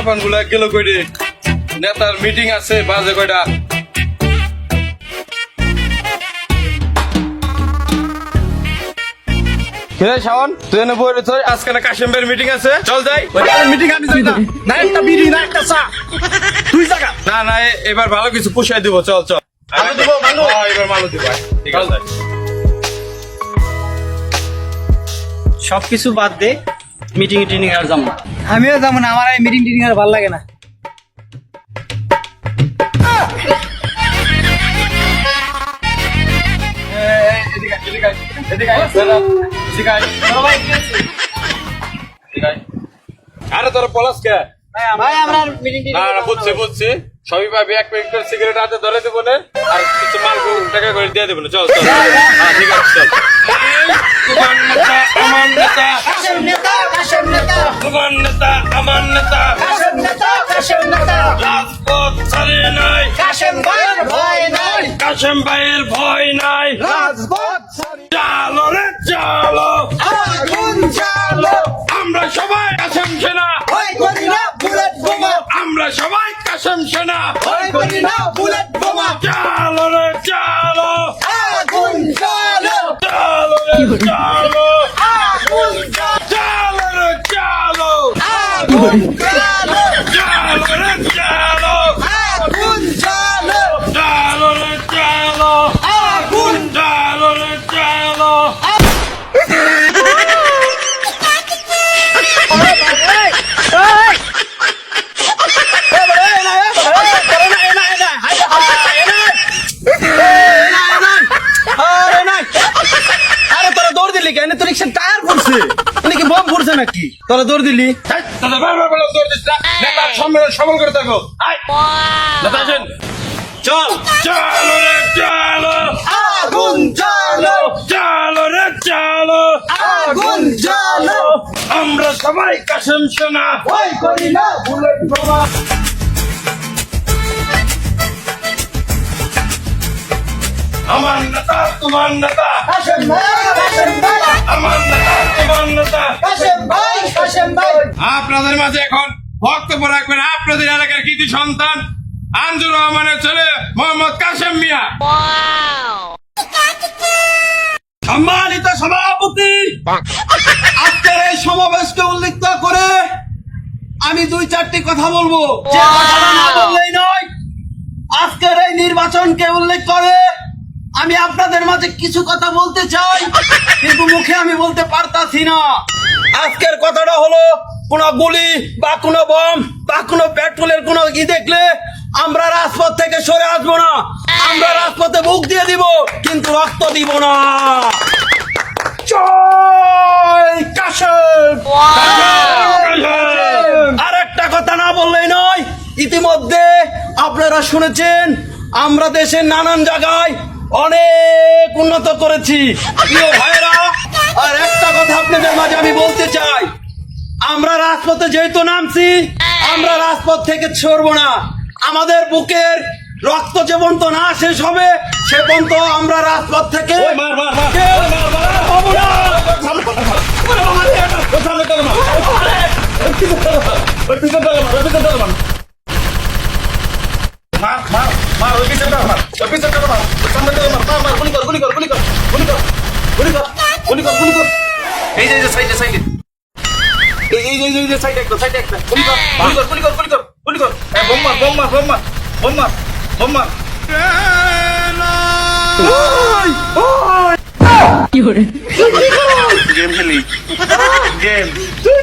পোলাপান গুলা গেল কইরে নেতার মিটিং আছে বাজে কয়টা কিরে শাওন তুই এনে বই রে আজকে না কাশিমবের মিটিং আছে চল যাই মিটিং আমি যাই না না একটা বিড়ি না একটা চা তুই জায়গা না না এবার ভালো কিছু পুষাই দিব চল চল ভালো দিব, ভালো। হ্যাঁ, এবার ভালো দিব ঠিক আছে সবকিছু বাদ দে মিটিং টিটিং আর যাবো না। আমিও যাবো না, আমার এই মিটিং টিটিং আর ভালো লাগে না। আরে তোর পলাশ কে ভাই আমরা মিটিং না না বুঝছি বুঝছি সবই পাবি এক প্যাকেট করে সিগারেট হাতে ধরে দেবো না আর কিছু মাল টাকা করে দিয়ে দেবো না চল চল হ্যাঁ ঠিক আছে চল আমার নেতা তোমার নেতা আমার নেতা রাজপথ ছাড়ে নাই কাশেম ভাইয়ের ভয় নাই চালো রে চালো আমরা সবাই কাশেম সেনা আমরা সবাই কাশেম সেনা চালো রে চালো চালো রে চালো চালো রে চালো চালো রে চালো চালো রে চালো চালো রে চালো আরে তোরা দৌড় দিলি কেন তোর রিক্সা টায়ার ফুটছে নাকি বম ফুটছে নাকি তোরা দৌড় দিলি দাদা বারবার বলে দৌড় দিস না নেতা সম্মেলন সফল করে থাকো নেতা আসেন চল চালো রে চালো আগুন জ্বালো চালো রে চালো আগুন জ্বালো আমরা সবাই কাশেম সেনা ভয় করি না বুলেট বোমা আমার নেতা তোমার নেতা কাশেম ভাই আমার নেতা তোমার নেতা কাশেম ভাই আপনাদের মাঝে এখন বক্তব্য রাখবেন আপনাদের এলাকার কৃতি সন্তান আঞ্জুর রহমানের ছেলে মোহাম্মদ কাশেম মিয়া সম্মানিত সভাপতি আজকের এই সমাবেশকে উল্লেখ করে আমি দুই চারটি কথা বলবো যে কথাটা না বললেই নয় আজকের এই নির্বাচনকে উল্লেখ করে আমি আপনাদের মাঝে কিছু কথা বলতে চাই কিন্তু মুখে আমি বলতে পারতাছি না আজকের কথাটা হলো কোন গুলি বা কোন বম বা কোন পেট্রোলের কোন দেখলে আমরা রাজপথ থেকে সরে আসবো না আমরা রাজপথে বুক দিয়ে দিব কিন্তু রক্ত দিব না জয় কাশেম আর একটা কথা না বললেই নয় ইতিমধ্যে আপনারা শুনেছেন আমরা দেশের নানান জায়গায় অনেক উন্নত করেছি প্রিয় ভাইরা আর একটা কথা আপনাদের মাঝে আমি বলতে চাই আমরা রাজপথে যেহেতু নামছি আমরা রাজপথ থেকে ছড়বো না আমাদের বুকের রক্ত যে পর্যন্ত না শেষ হবে সে পর্যন্ত আমরা রাজপথ থেকে কেউ হবো না। এই যে সাইডে সাইডে এই সাইডে একটা গুলি কর বোম্মা গেম খেলি গেম তুই